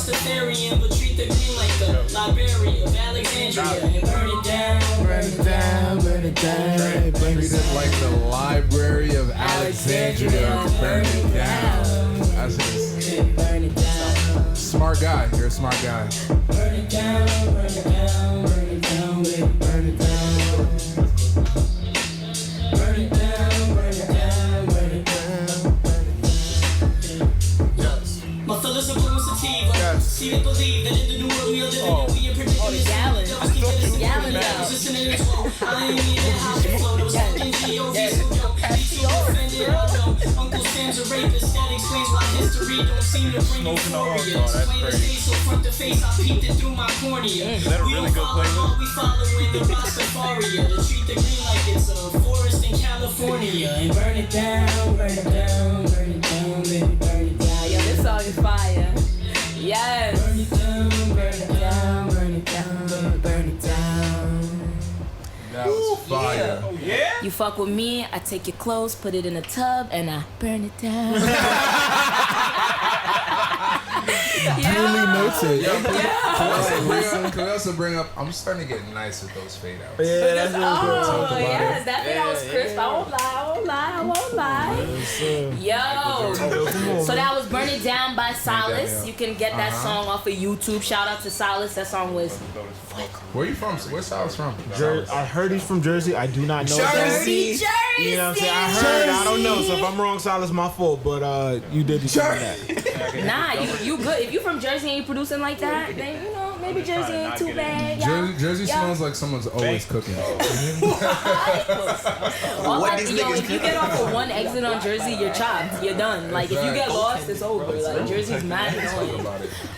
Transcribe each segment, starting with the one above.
Rastafarian, but treat the green like the library of Alexandria and burn it down, burn it down, burn it down. Treat it like the library of Alexandria, burn it down. That's just burn it down. Smart guy. You're a smart guy. Burn it down, burn it down, burn it down, baby, burn it down. Burn it down, burn it down, burn it down, burn it down. My fellas are blowing sativa. Yes. See they believe that in the new world we are living in, we are predicting Gallon. Gallon though. I ain't need that house flow. Those fucking G.O.D. so dope. These two offended, I don't. Uncle Sam's a rapist. That explains why history don't seem to bring euphoria. Explain the state so front to face, I peeped it through my cornea. Is that a really good playlist? We following the Rastafaria to treat the green like it's a forest in California and burn it down, burn it down, burn it down, baby, burn it down. Yo, this song is fire. Yes. Burn it down, burn it down, burn it down, baby, burn it down. That was fire. Oh, yeah? You fuck with me, I take your clothes, put it in a tub, and I burn it down. Duly noted. Can we also bring up, I'm starting to get nice with those fade outs. Yeah, that's really good. Talk about yes, it. that fade out was crisp. I won't lie. Yo. So that was Burn It Down by Silas. You can get that song off of YouTube. Shout out to Silas. That song was... Where you from? Where's Silas from? I heard he's from Jersey. I do not know. Jersey. You know what I'm saying? I heard. I don't know. So if I'm wrong, Silas, my fault. But you did deserve that. Nah, you good. If you from Jersey and you producing like that, then you know maybe Jersey ain't too bad. Jersey smells like someone's always cooking. If you get off of one exit on Jersey, you're chopped. You're done. Like if you get lost, it's over. Like Jersey's mad annoying.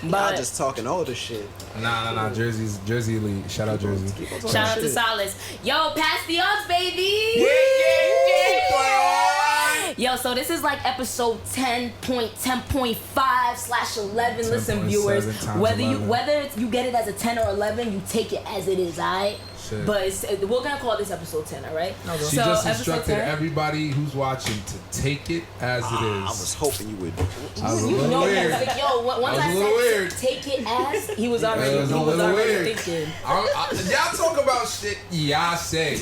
Y'all just talking all this shit. Nah. Jersey elite. Shout out Jersey. Shout out to Silas. Yo, pass the Aux, baby. Yo, so this is like episode 10.10.5/11. Listen, viewers, whether you get it as a 10 or 11, you take it as it is, alright? But we're gonna call this episode 10, alright? She just instructed everybody who's watching to take it as it is. I was hoping you would. I was a little weird. Yo, once I said take it as, he was already thinking. Y'all talk about shit y'all say.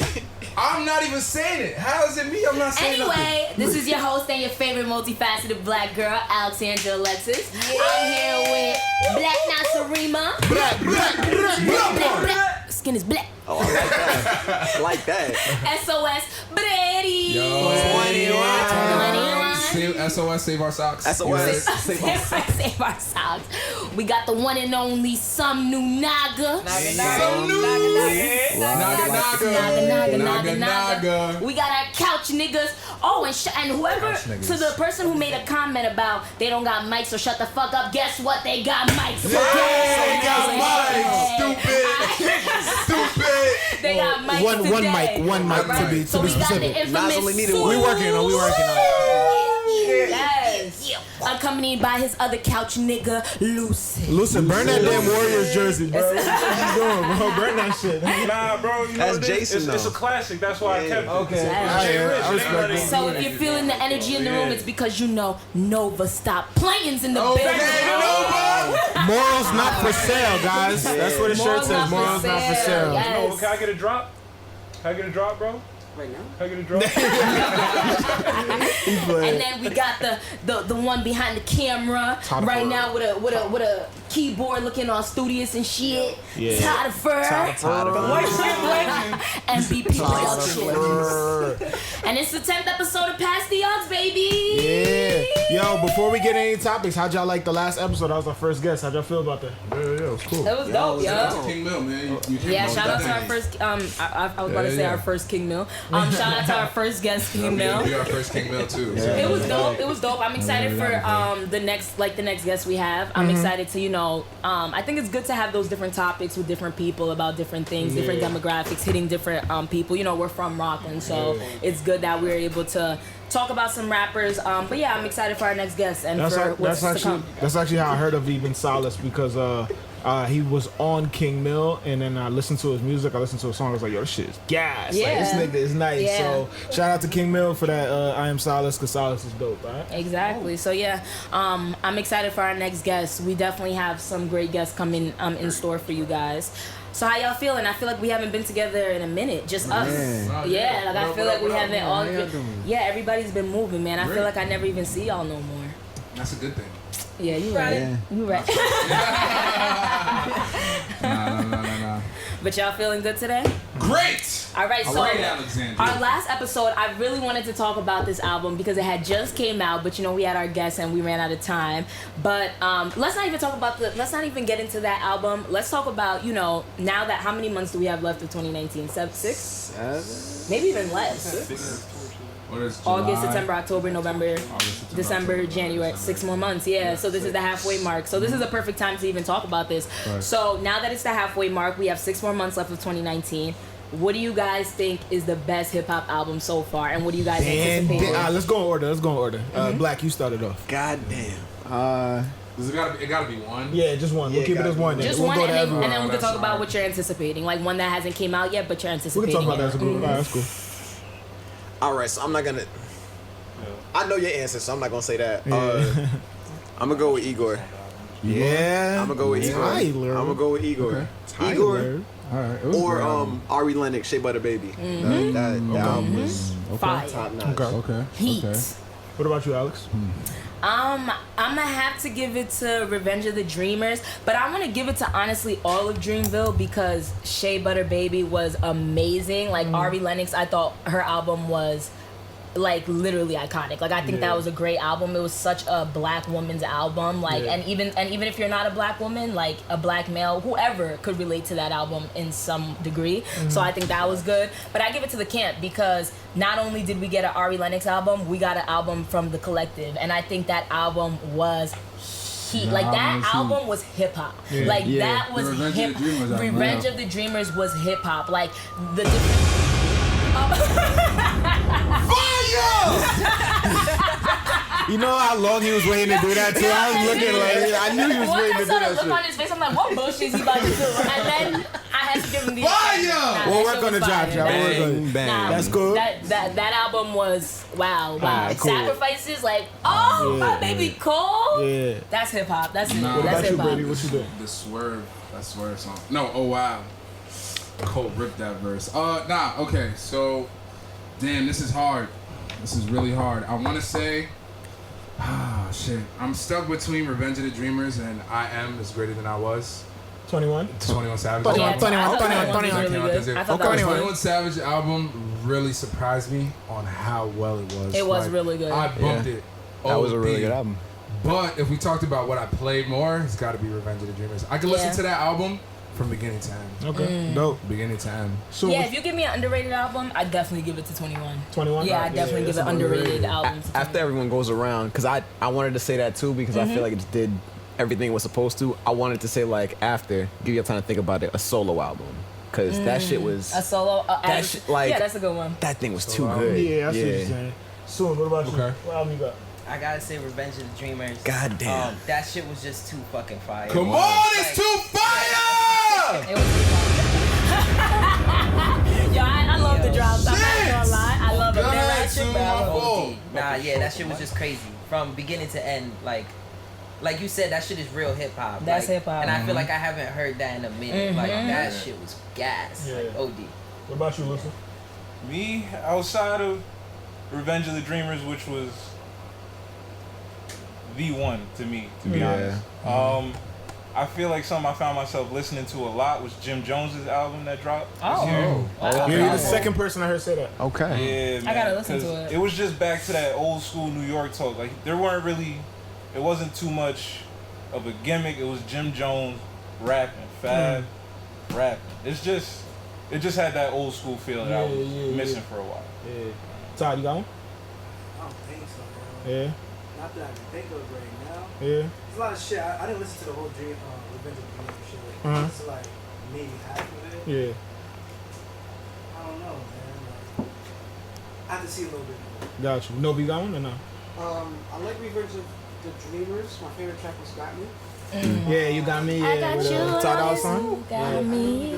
I'm not even saying it. How is it me? I'm not saying it. Anyway, this is your host and your favorite multifaceted black girl, Alexandra Alexis. I'm here with Black Nasarima. Black. Skin is black. Oh, I like that. SOS Brady. Yo. 21. SOS Save Our Socks. SOS Save Our Socks. We got the one and only Some New Naga. Naga. We got our couch niggas. Oh, and whoever, to the person who made a comment about they don't got mics, so shut the fuck up. Guess what? They got mics. They got mics. Stupid. They got mics today. One mic right. to be specific. Nas only needed one. We working on it. Yes. Accompanied by his other couch nigga, Lucid, burn that damn Warriors jersey, bro. What you doing, bro? Burn that shit. Nah, bro. You That's know Jason, it's a classic. That's why I kept it. Okay. So if you're feeling the energy in the room, it's because you know Nova stop playing in the building. Morals not for sale, guys. That's what the shirt says. Morals not for sale. Yes. Can I get a drop? Can I get a drop, bro? Right now. Can I get a drop? And then we got the one behind the camera right now with a keyboard looking all studious and shit. Yeah. Todd Fur. MVP Productions. And it's the 10th episode of Pass the Aux, baby. Yeah. Yo, before we get any topics, how'd y'all like the last episode? That was our first guest. How'd y'all feel about that? Yeah, it was cool. It was dope, yo. King Mill, man. Yeah, shout out to our first. I was about to say our first King Mill. Shout out to our first guest, King Mill. We our first King Mill too. So. It was dope. It was dope. I'm excited for the next guest we have. I'm excited to I think it's good to have those different topics with different people about different things, different demographics, hitting different people. We're from Rockland, so it's good that we're able to talk about some rappers. But yeah, I'm excited for our next guest and for what's to come. That's actually how I heard of even Silas, because He was on King Mill, and then I listened to his music. I listened to a song. I was like, yo, this shit is gas. Like, Yeah. this nigga is nice. Yeah. So shout out to King Mill for that. I Am Silas, because Silas is dope, right? Exactly. So yeah, I'm excited for our next guest. We definitely have some great guests coming in store for you guys. So how y'all feeling? I feel like we haven't been together in a minute, just us. Yeah, like I feel like we haven't all. Yeah, everybody's been moving, man. I feel like I never even see y'all no more. That's a good thing. Yeah, you right. Yeah. You right. Nah. But y'all feeling good today? Great! All right, so Great, Alexandria. our last episode, I really wanted to talk about this album because it had just came out, but we had our guests and we ran out of time. But let's not even talk about let's not even get into that album. Let's talk about, now that, how many months do we have left of 2019? 6? 7? Maybe even less. What is August, July? September, October, November, September, December, October, January, December. 6 more months. Yeah, so this is the halfway mark. So this is a perfect time to even talk about this. Right. So now that it's the halfway mark, we have 6 more months left of 2019. What do you guys think is the best hip hop album so far? And what do you guys anticipate? Let's go in order. Black, you started off. God damn. It gotta be one. Yeah, just one. Yeah, We'll keep it as one. Just we'll one, go and to then, everyone. and then we can That's talk about hard. what you're anticipating. Like one that hasn't came out yet, but you're We anticipating. can talk about that. it. That's cool. That's cool. All right, so I'm not gonna. I know your answer, so I'm not gonna say that. I'm gonna go with Igor. Yeah. I'm gonna go with Igor. Tyler. I'm gonna go with Igor. Tyler. Igor All right. It was or a great album. Ari Lennox, Shea Butter Baby. That album was Fire. top notch. Okay. Heat. Okay. What about you, Alex? I'm gonna have to give it to Revenge of the Dreamers, but I want to give it to honestly all of Dreamville because Shea Butter Baby was amazing. Like Ari Lennox, I thought her album was like literally iconic. Like I think that was a great album. It was such a black woman's album. Like and even if you're not a black woman, like a black male, whoever could relate to that album in some degree. So I think that was good. But I give it to the camp because not only did we get an Ari Lennox album, we got an album from The Collective, and I think that album was heat. Like that album was hip hop. Like that was Revenge of hip. the Dreamers album, Revenge yeah. of the Dreamers was hip hop. Like the. You know how long he was waiting to do that too? I was looking like, I knew he was Once waiting I to do saw the that look on shit. his face, I'm like, what bullshit is he about to do? And then I had to give him the Fire! We'll work on the job, y'all. We'll work on it. Bang. That's cool. That album was wow. Alright, cool. Sacrifices, like, oh my baby Cole. Yeah. That's hip hop. That's it. Nah. What That's about you, hip Brady? hop. What you doing? That Swerve song. No, oh wow. Cole ripped that verse. Okay, so damn, this is hard. This is really hard. I wanna say shit. I'm stuck between Revenge of the Dreamers and I Am Is Greater Than I Was. 21? 21 Savage. Yeah, I 21, thought 21, 21 was 21. really good. I thought that was 21 Savage album really surprised me on how well it was. It was really good. I bumped it. That was a really OD. good album. But if we talked about what I played more, it's got to be Revenge of the Dreamers. I can listen Yeah. to that album from beginning to end. Okay. Dope. Beginning to end. So Yeah, if you give me an underrated album, I definitely give it to 21. 21? Yeah, I definitely give that's an underrated album. to After 21. everyone goes around, because I wanted to say that too, because I feel like it just did everything it was supposed to. I wanted to say, like, after, give you time to think about it, a solo album. Because that shit was, A solo. That shit, like- yeah, that's a good one. that thing was too album. good. Yeah, I see what you're saying. Soon, what about you? Okay. What album you got? I gotta say Revenge of the Dreamers. God damn. That shit was just too fucking fire. Come on, it's too fire! It was Yo, I love the drops. I'm not gonna lie. I love it. Go They're ahead, ratchet, Sue, but I my love it. fault. Nah, yeah, that shit was just crazy. From beginning to end, like you said, that shit is real hip hop. That's like, hip-hop. And I feel like I haven't heard that in a minute. Like that Mm-hmm. shit was gas. Yeah. Like OD. What about you, Lucy? Me, outside of Revenge of the Dreamers, which was the one to me, to be honest. I feel like something I found myself listening to a lot was Jim Jones's album that dropped this year. Wow. You're the second person I heard say that. Okay. Yeah, man. I gotta listen to 'cause it. It was just back to that old school New York talk. Like there weren't really, it wasn't too much of a gimmick. It was Jim Jones rapping, Fab rapping. It just had that old school feel that I was missing for a while. Yeah. Todd, you got one? I don't think so, man. Yeah. Not that I can think of right now. Yeah. There's a lot of shit. I didn't listen to the whole Revenge of the Dreamers shit. Uh-huh. It's like maybe half of it. Yeah. I don't know, man. Like, I have to see a little bit more. Got you. Nobi, you got one or no? I like Revenge of the Dreamers. My favorite track was Got Me. Yeah, you got me. I Yeah, got with you. Ty Dolla $ign. You got me.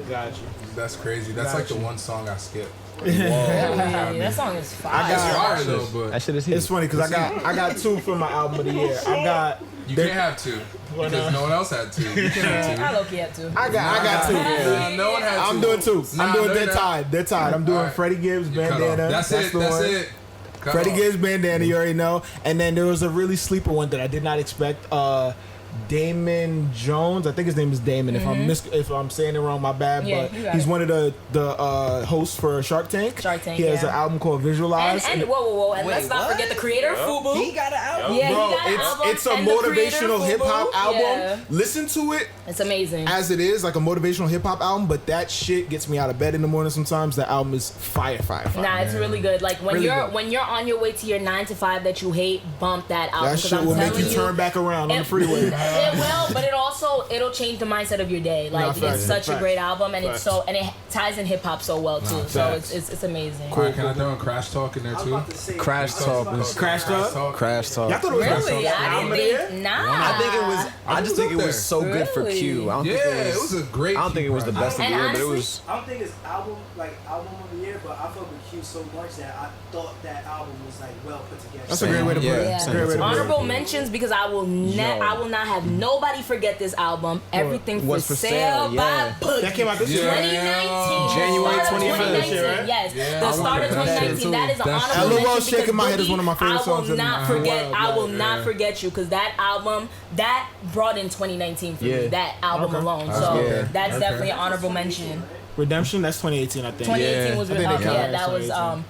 Got you. That's crazy. That's like the one song I skip. Really? That song is fire. It's fire though, but That shit is here. It's funny because I got 2 for my album of the year. I got. you can't have 2 because no one else had 2. You can't have 2. I low-key have to. I got 2. No one had 2. I'm doing 2. Nah, I'm doing no, They're you're not. Tied. They're Tied. I'm doing Alright. Freddie Gibbs, Cut off. Bandana. That's it. the That's one. it. Cut Freddie off. Gibbs, Bandana, you already know. And then there was a really sleeper one that I did not expect. Damon Jones, I think his name is Damon. If I'm saying it wrong, my bad. Yeah, but you got he's it. one of the hosts for Shark Tank. Shark Tank, He has yeah. an album called Visualize. And whoa, and Wait, let's not what? forget the creator, FUBU. He got an album. Yeah, Bro, he got an album. it's a and the creator, motivational hip hop FUBU. album. Yeah. Listen to it It's amazing. as it is, like a motivational hip hop album. But that shit gets me out of bed in the morning. Sometimes that album is fire. Nah, it's really good. Like when Really you're good. when you're on your way to your 9 to 5 that you hate, bump that album. That 'cause shit I'm will make telling you turn back around on the freeway. It will, but it'll change the mindset of your day. Like facts, it's such a facts. great album, and Facts. and it ties in hip hop so well too. So facts. it's amazing. All right, can I throw in Crash Talk in there I was too? about to say. Crash Talk was Crash Talk. Crash Talk. Y'all thought it was Really, album I of the didn't year? think. Nah, I think it was. I just think it was so good for Really? Q. I don't Yeah, think it was a great. I don't think it was the best of the And year, but it honestly, was. I don't think it's album of the year, but I fuck with Q so much that I thought that album was like well put together. That's a great way to put it. Yeah. That's a great way to put it. Honorable mentions because I will not have nobody forget this album. Everything for What's for sale sale, by yeah. Boogie. That came out this year. 2019. January Start of 25th. 2019, yes. Yeah, The I start of remember that shit 2019. That is an That's honorable true. mention LOL because Shaking My Head is one of my favorite songs I will in not the forget. world. I will not Yeah. forget you because that album that brought in 2019 for me. Yeah. That album Okay. alone. That's So good. that's Okay. definitely an honorable mention. Redemption, that's 2018, I think. 2018 Yeah. was I think they yeah, counted that was 2018.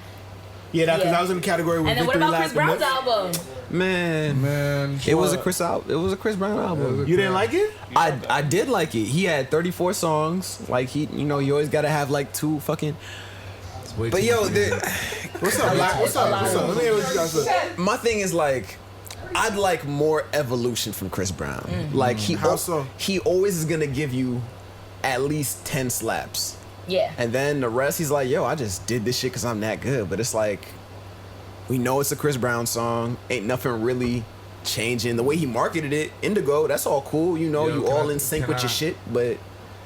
Yeah, because Yeah. that was in the category with and then what Victory about Lap Chris Brown's and album? Man, it was a Chris Brown album. You didn't like it? I did like it. He had 34 songs. Like you always gotta have like 2 fucking. But yo, What's up, Black? What's up? Let me hear what you guys say. my thing is like, I'd like more evolution from Chris Brown. Like How so? he always is gonna give you at least 10 slaps, Yeah. and then the rest he's like, yo, I just did this shit because I'm that good. But it's like, we know it's a Chris Brown song. Ain't nothing really changing. The way he marketed it, Indigo, that's all cool. You Yo, you can all I- in sync can with your I- shit. But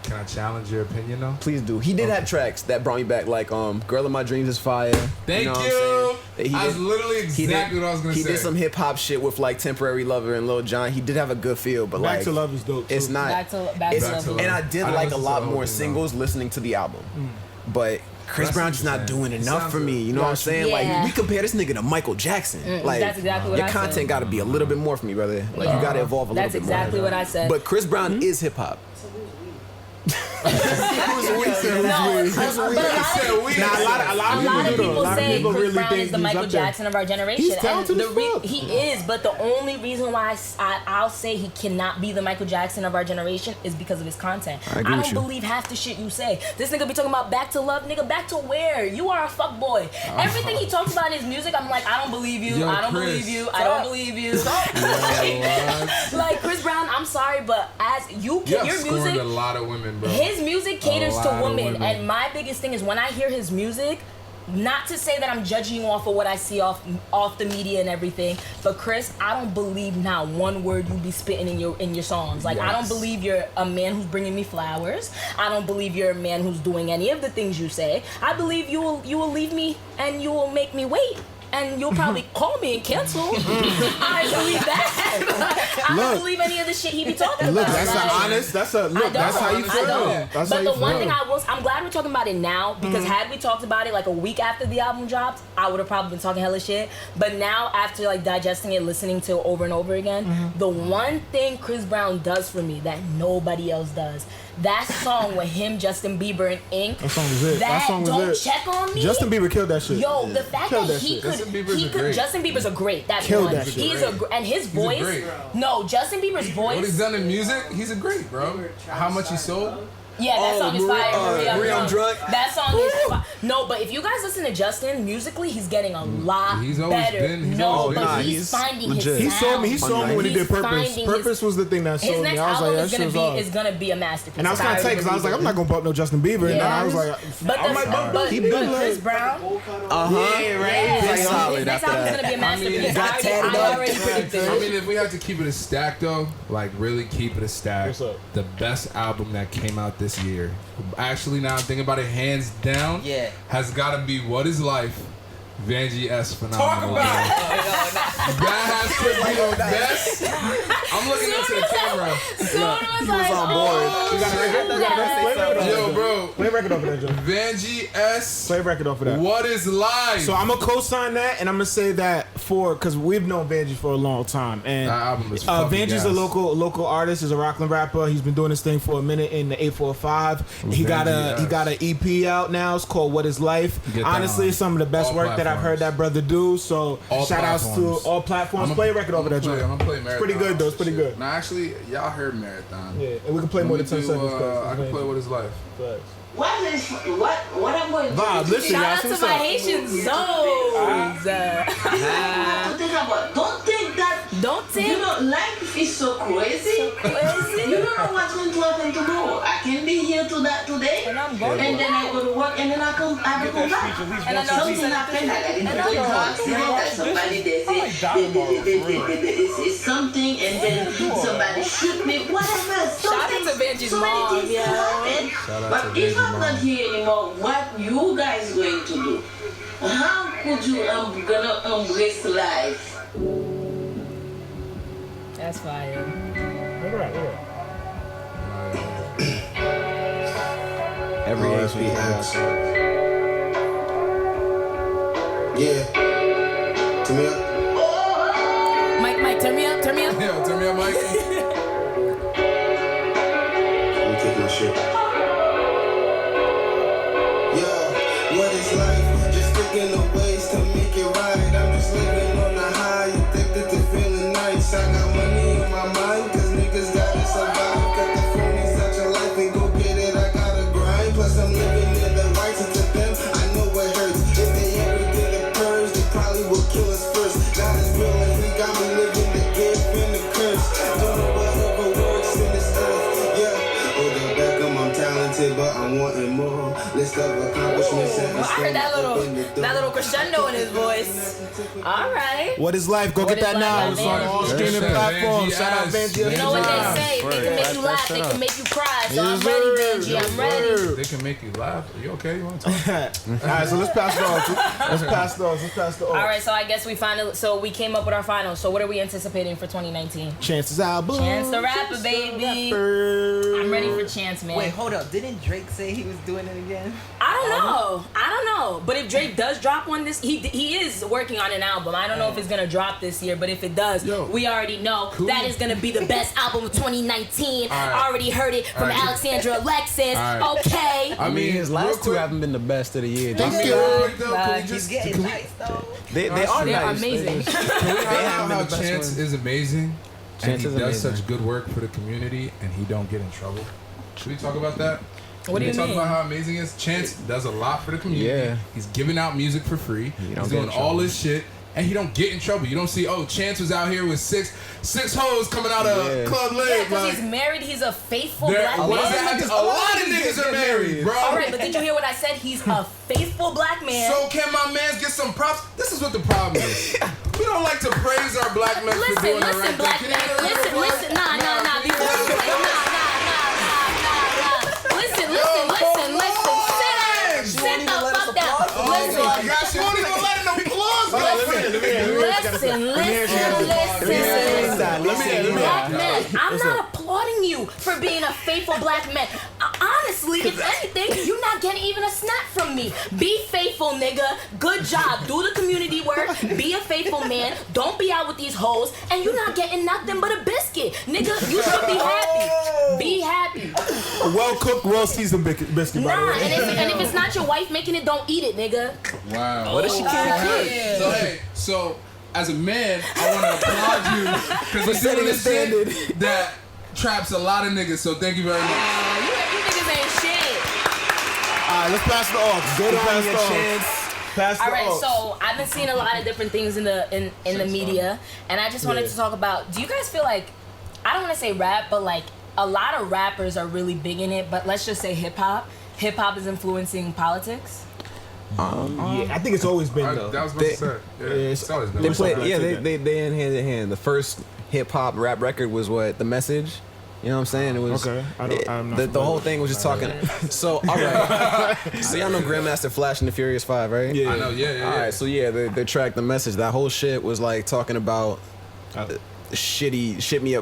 Can I challenge your opinion though? please do. He did have tracks that brought me back, like Girl in My Dreams is fire. Thank know what I'm you. saying? That's literally exactly what I was gonna He say. did some hip hop shit with like Temporary Lover and Lil Jon. He did have a good feel, but Back like to Love is dope. it's too. not. Back to it's, Love. and I did I like a listened to lot the whole more thing, singles listening to the album, but Chris That's Brown what just you're not saying. doing It enough sounds for me. You know what I'm saying? Yeah. Like we compare this nigga to Michael Jackson. Like That's exactly what your I said. content got to be a little bit more for me, brother. Like you got to evolve a little That's bit exactly more. what I said. But Chris Brown is hip hop. no, but a lot of people say Chris Brown is the Michael Jackson of our generation. He's talented and as fuck. he is, but the only reason why I'll say he cannot be the Michael Jackson of our generation is because of his content. I agree with don't you. believe half the shit you say. This nigga be talking about back to love, nigga, back to where? You are a fuck boy. Everything he talks about in his music, I'm like, I don't believe you. Yo, I don't Chris. believe you. I don't believe you. Like Chris Brown, I'm sorry, but as you You have your scorned music, a lot of women, bro. his music caters A to lot of women, women. and my biggest thing is when I hear his music, not to say that I'm judging you off of what I see off the media and everything, but Chris, I don't believe not one word you be spitting in your songs. Like I don't Yes. believe you're a man who's bringing me flowers. I don't believe you're a man who's doing any of the things you say. I believe you will leave me and you will make me wait. And you'll probably call me and cancel. I believe that. I don't believe any of the shit he be talking Look, about. that's Like, an honest. That's a look. That's how you I feel. don't. That's But how the you one feel. thing I'm glad we're talking about it now because had we talked about it like a week after the album dropped, I would have probably been talking hella shit. But now after like digesting it, listening to it over and over again, the one thing Chris Brown does for me that nobody else does, that song with him, Justin Bieber, and Ink. That song was it. That song was don't it. check on me. Justin Bieber killed that shit. Yo, the fact Killed that that he shit. could, Justin Bieber's he a could, great. Justin Bieber's a great. That's Killed one. that shit. He's and his voice. great. No, Justin Bieber's What he's voice. done in music, he's a great, bro. How much he sold? Yeah, that song is fire. Marie, I'm drunk. That song is fire. No, but if you guys listen to Justin, musically, he's getting a lot He's always better. been- he's always been. But Nah, he's he's finding legit. his sound. He saw me when he did He's Purpose. finding Purpose was the thing that His sold me. next I was album like, is that shit was gonna hard. be a masterpiece. And I was kind of tight because I was like, I'm not gonna bump no Justin Bieber. And then I was like, but Chris Brown. He's solid His next after album's that. gonna be a masterpiece. got tatted I up. already predicted I it. mean, if we have to keep it a stack though, like really keep it a stack. What's up? The best album that came out this year, actually now I'm thinking about it, hands down, Yeah. has got to be What Is Life, Vanjie S. Phenomenal. Talk about it. That has to be the best. I'm looking into the camera. He was on board. you got a record? Yo, bro, Play a record off of that, Joe. Vanjie S. Play a record off of that. What Is Life? So I'm gonna co-sign that, and I'm gonna say that because we've known Vanjie for a long time, and That album is fucking Vanjie's gas. a local artist, is a Rockland rapper. He's been doing this thing for a minute in the 845. He got an EP out now. It's called What Is Life. Get that Honestly, on it's some of the best all work that I've heard platforms. that brother do. So All shout outs to platforms. all platforms. I'ma- Play a record over that, I'm Joe. gonna play Marathon. It's pretty good though. It's pretty good. Nah, actually, y'all heard Marathon. Yeah, and we can play more than 10 seconds. I can play What Is Life. What I'm going to Bob, do listen, Shout y'all. out See to what's my up. Haitian zones. to think about. Don't think that Don't you think know life is so crazy. crazy. You don't know what's going to happen tomorrow. I can be here to that today, And I'm going. and then I go to work, and then I come back. Speech at least And I once know a Something week. happened. I got into And I a know. car accident. That somebody they I like Dynamo, for real. it's something, and then somebody shoot me. Whatever. Shout out to Vanjie's So many mom, things yo. can happen. But if I'm not here anymore, what you guys going to do? How could you gonna embrace life? That's fire. Every RSP AP. Yeah. Turn me up. Mike, turn me up. Yeah, turn me up, Mike. Let me take my shit. Yo, what is life? Just thinking of ways to make it right. I'm just living on the high, addicted to feeling nice. I got money in my mind, cause niggas gotta survive. Cut the phonies out your life and go get it. I gotta grind. Plus I'm living in the rights to them. I know it hurts. If they ever did a purge, they probably would kill us first. God is real and he got me living the gift and the curse. Don't know whatever works in this earth. Yeah. Odell Beckham, I'm talented, but I'm wanting more. List of accomplishments and Well, I heard that little crescendo in his voice. All right. What is life? Go What get is that life now. by It's on all Vanjie? streaming Yes, platforms. Vanjie Shout out S. Vanjie. You know what Yeah. they say? They can make you laugh. They can make you cry. So I'm Yes, ready, sir. Vanjie. Yes, I'm ready. sir. They can make you laugh. Are you okay? You want to talk? All right, so let's pass it on. Let's pass the All right, so I guess we came up with our finals. So what are we anticipating for 2019? Chance's album. Chance the Rapper, baby. I'm ready for Chance, man. Wait, hold up. Didn't Drake say he was doing it again? I don't know. But if Drake does drop one he is working on an album. I don't know if it's gonna drop this year, but if it does, we already know that is gonna be the best album of 2019. right. Already heard it from All right. Alexandra Alexis. All right. Okay. I mean, his real last two quick- haven't been the best of the year. Thank Just- you. Real quick, though, can we He's just getting can we- nice though. They are They're nice. amazing. Can we haven't talk been how the best Chance one. is amazing and Chance he is does amazing. such good work for the community and he don't get in trouble? Should we talk about that? What do you Can we mean? talk about how amazing he is? Chance does a lot for the community. Yeah. He's giving out music for free. He don't He's get doing in all trouble. this shit. And he don't get in trouble. You don't see, Chance was out here with six hoes coming out of Yeah. Club Yeah, Leg. because like, he's married. He's a faithful there- black what does man. that have to- a lot of niggas are married, bro. All right, but did you hear what I said? He's a faithful black man. So can my mans get some props? This is what the problem is. We don't like to praise our black men for doing the right thing. black Can man. you get a little Listen, applause? listen. Nah. Before you play, nah. Listen. Sit the fuck down. Listen. Oh my gosh, you won't even let him applause. Listen. Black man, I'm not applauding you for being a faithful black man. Honestly, if anything, you're not getting even a snap from me. Be faithful, nigga. Good job. Do the community work. Be a faithful man. Don't be out with these hoes. And you're not getting nothing but a biscuit. Nigga, you should be happy. Be happy. Well cooked, well seasoned biscuit. By the Nah, way. and if it's not your wife making it, don't eat it, nigga. Wow. What is she carrying? So hey, so as a man, I want to applaud you because you're doing setting a this shit standard. that traps a lot of niggas. So thank you very much. You niggas ain't right, let's pass the aux. Good Let's on pass your the aux. chance. Pass the All right, aux. so I've been seeing a lot of different things in the media, and I just wanted to talk about. Do you guys feel like, I don't want to say rap, but like a lot of rappers are really big in it, but let's just say hip hop. Hip hop is influencing politics. Yeah, I think it's always been though. That was about to say. Yeah, it's always been. They What's up, play, Black? yeah, Take they in hand in hand. The first hip hop rap record was what? The Message. You know what I'm saying? It was Okay, I'm not the whole thing was just talking. So all right, so y'all know Grandmaster Flash and the Furious 5, right? Yeah. I know, yeah. All right, so yeah, the track, The Message, that whole shit was like talking about shitty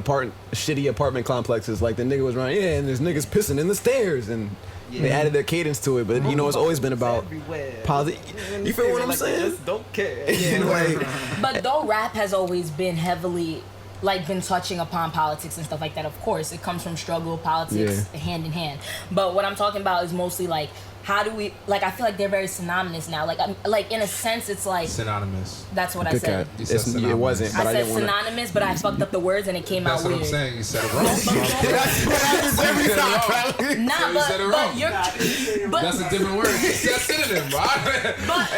apartment complexes. Like the nigga was running, yeah, and there's niggas pissing in the stairs, and they added their cadence to it. But you know, it's always been about positive. You feel what I'm saying? Just don't care. Like, But though rap has always been heavily, like, been touching upon politics and stuff like that, of course, it comes from struggle, politics, hand in hand. But what I'm talking about is mostly, like, how do we, like, I feel like they're very synonymous now. Like in a sense, it's like, Synonymous. that's what I good said. cat. You said It wasn't, but I I said didn't want to. synonymous, but I fucked up the words and it came That's out what weird. I'm saying. You said it wrong. Nah, You said it but wrong. you're, but That's a different word. She said synonym, bro.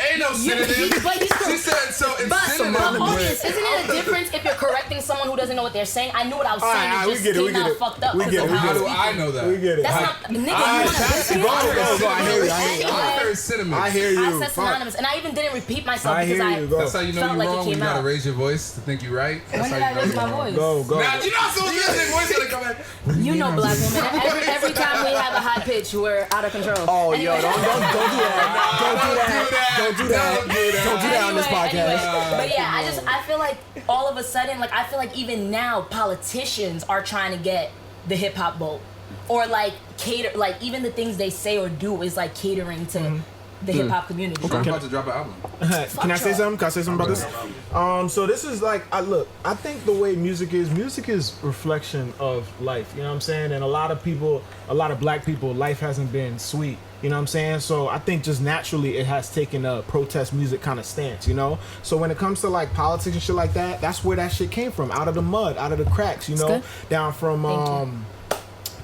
Ain't no synonym. She said so. It's But synonym. audience, isn't it a difference if you're correcting someone who doesn't know what they're saying? I knew what I was saying. Alright, It we just get it, we came get out it. fucked up. We because get of it, how How I'm do speaking. I know that? We get it. That's not, nigga, you Alright, wanna pass the listen? ball, go. I hear you. I heard cinnamon. I hear you. I said Fuck. synonymous, and I even didn't repeat myself I because hear you. Go. That's how you know felt you're like it wrong. When came you gotta out. raise your voice to think you're right. That's When how did I you know raise you're my wrong. voice? Go. Now you're not supposed to raise your voice gonna come in. You know, black women. Every time we have a high pitch, we're out of control. Oh, Anyway. yo, don't do that. Don't do that on this podcast. But yeah, I feel like all of a sudden, like I feel like even now politicians are trying to get the hip hop vote, or like cater, like even the things they say or do is like catering to the hip hop community. I'm about to drop an album. Can I say something? Can I say something about this? So this is like, I think the way music is reflection of life. You know what I'm saying? And a lot of black people, life hasn't been sweet. You know what I'm saying? So I think just naturally it has taken a protest music kind of stance, you know? So when it comes to like politics and shit like that, that's where that shit came from. Out of the mud, out of the cracks, you know? good. Down from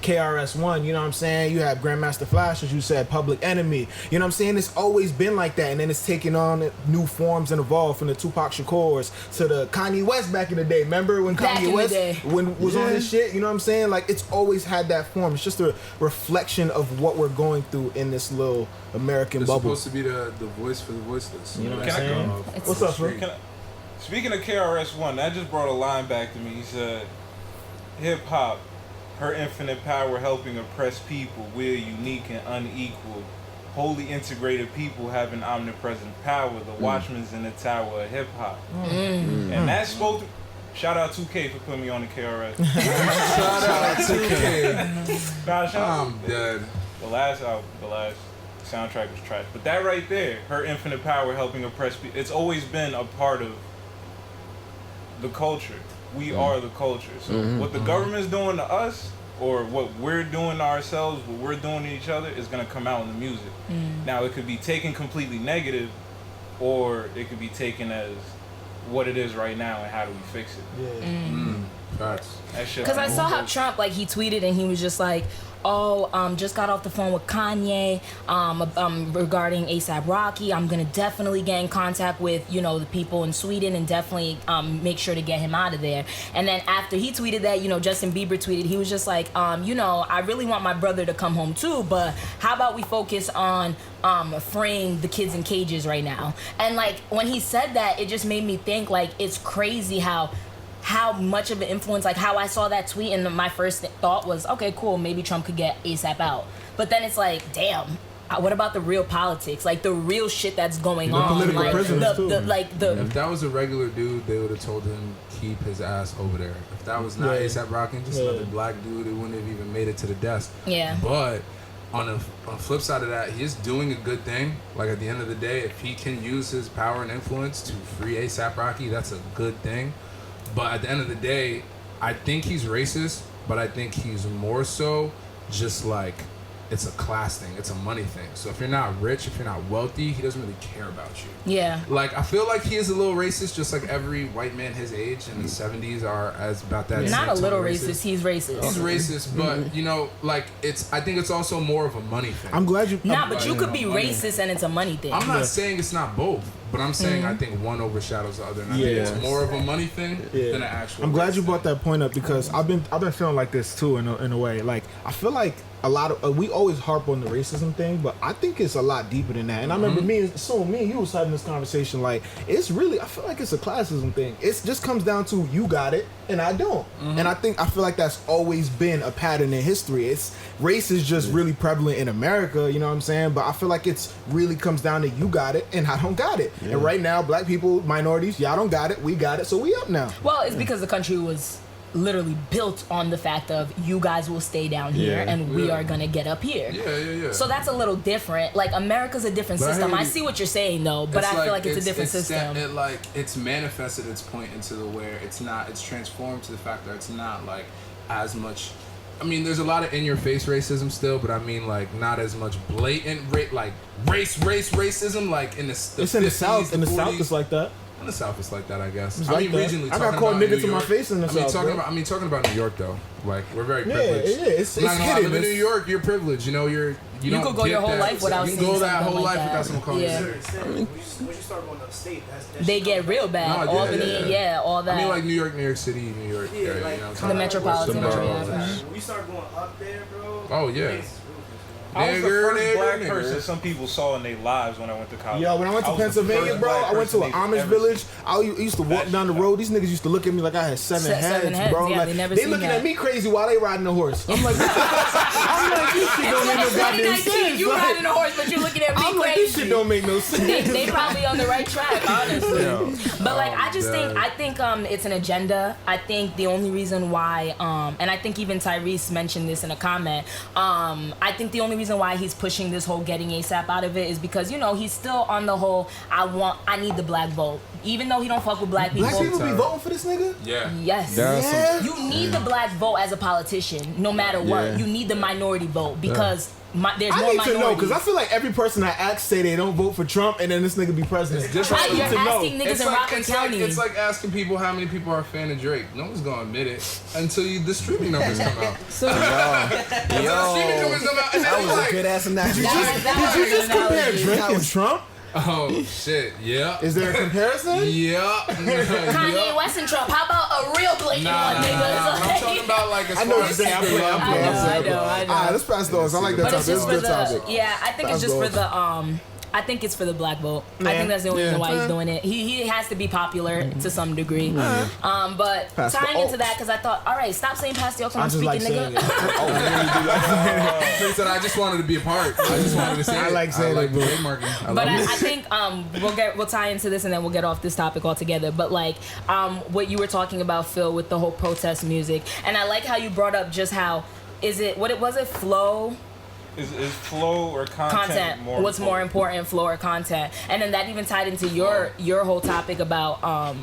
KRS-One, you know what I'm saying? You have Grandmaster Flash, as you said, Public Enemy. You know what I'm saying? It's always been like that, and then it's taken on new forms and evolved from the Tupac Shakurs to the Kanye West back in the day. Remember when Back in Kanye the West day. was on his shit? You know what I'm saying? Like, it's always had that form. It's just a reflection of what we're going through in this little American It's bubble. supposed to be the voice for the voiceless. You know what I'm Can I saying? go? What's up, bro? Speaking of KRS-One, that just brought a line back to me. He said, hip hop, her infinite power helping oppress people. We're unique and unequal. Wholly integrated people have an omnipresent power. The watchman's in the tower of hip hop. And that spoke to, shout out 2K for putting me on the KRS. Shout out to K. Nah, shout out. I'm dead. The last soundtrack was trash. But that right there, her infinite power helping oppress people, it's always been a part of the culture. We are the culture. So what the government's doing to us, or what we're doing to ourselves, what we're doing to each other, is gonna come out in the music. Now it could be taken completely negative, or it could be taken as what it is right now and how do we fix it. Facts. That shit. Because I saw how Trump, like, he tweeted and he was just like, just got off the phone with Kanye regarding A$AP Rocky. I'm going to definitely get in contact with, you know, the people in Sweden and definitely make sure to get him out of there. And then after he tweeted that, you know, Justin Bieber tweeted, he was just like, you know, I really want my brother to come home too, but how about we focus on freeing the kids in cages right now? And, like, when he said that, it just made me think, like, it's crazy how much of an influence, like how I saw that tweet and my first thought was, okay, cool, maybe Trump could get A$AP out. But then it's like, damn, what about the real politics? Like the real shit that's going on. political Like prisoners too. If that was a regular dude, they would have told him keep his ass over there. If that was not A$AP Rocky, just another black dude, it wouldn't have even made it to the desk. Yeah. But on the flip side of that, he's doing a good thing. Like at the end of the day, if he can use his power and influence to free A$AP Rocky, that's a good thing. But at the end of the day, I think he's racist, but I think he's more so just like it's a class thing, it's a money thing. So if you're not rich, if you're not wealthy, he doesn't really care about you. Yeah. Like, I feel like he is a little racist, just like every white man his age in the 70s are as about that. Not a little racist. He's racist. He's racist, but you know, like I think it's also more of a money thing. I'm glad you. But you could be racist and it's a money thing. I'm not saying it's not both, but I'm saying I think one overshadows the other, and I think it's more of a money thing than an actual. I'm glad you brought that point up because I've been feeling like this too in a way. Like I feel like a lot of we always harp on the racism thing, but I think it's a lot deeper than that. And I remember me and you was having this conversation. Like it's really, I feel like it's a classism thing. It just comes down to you got it and I don't. And I feel like that's always been a pattern in history. It's race is just really prevalent in America. You know what I'm saying? But I feel like it's really comes down to you got it and I don't got it. And right now, black people, minorities, y'all don't got it, we got it, so we up now. Well, it's because the country was literally built on the fact of you guys will stay down here and we are gonna get up here. Yeah. So that's a little different. Like America's a different system. I see what you're saying though, but I feel like it's a different system. It's manifested its point into the where it's transformed to the fact that it's not like as much. I mean, there's a lot of in-your-face racism still, but I mean, like, not as much blatant racism, like in the it's 50s, in the South. In the 40s. South, it's like that. In the South, it's like that, I guess. It's I like mean, that. regionally, I got called nigga to my face in the South. Talking about New York, though. Like, we're very privileged. Yeah, it's I'm not gonna lie, hidden. live in New York, you're privileged. You know, you could go your whole life without seeing seeing You can go that something whole like life that. without someone calling Yeah. you. Once you start going upstate, They get real bad. Albany, all that. I mean, like New York City, New York area. like, you know, the metropolitan area. When we start going up there, bro. Oh yeah. I was the first black person some people saw in their lives when I went to college. Yo, when I went to Pennsylvania, bro, I went to an Amish village. I used to walk down the road. These niggas used to look at me like I had seven heads, bro. Yeah, like, they looking at me crazy while they riding the horse. I'm like, this shit don't make no goddamn sense. You riding a horse, but you looking at me I'm crazy. like, this shit don't make no sense. They probably on the right track, honestly. But like, I think it's an agenda. I think the only reason why, and I think even Tyrese mentioned this in a comment. I think the only reason why he's pushing this whole getting ASAP out of it is because, you know, he's still on the whole I need the black vote. Even though he don't fuck with black people. Black people be voting for this nigga? Yeah. Yes. You need the black vote as a politician, no matter what. You need the minority vote because there's more minorities. I need to know because I feel like every person I ask say they don't vote for Trump and then this nigga be president. You're asking niggas in Rockland County. It's like asking people how many people are a fan of Drake. No one's gonna admit it until the streaming numbers come out. Yo, that was a good ass analogy. Did you just compare Drake and Trump? Oh shit! Yeah. Is there a comparison? Yeah. Kanye West and Trump. How about a real blatant one, nigga? I'm talking about like as I know far what as you're saying. I know. Alright, let's pass those. I like that But topic. it's This just is a for good topic. yeah, I think it's just for the I think it's for the black vote. I think that's the only reason why he's doing it. He has to be popular to some degree. But tying into that, because I thought, all right, stop saying pass the oaks when I'm speaking, nigga. I just wanted to be a part. I just wanted to say I like saying it, bro. But I think we'll tie into this and then we'll get off this topic altogether. But like what you were talking about, Phil, with the whole protest music, and I like how you brought up just how was it flow? Is flow or content more what's more important, flow or content? And then that even tied into your whole topic about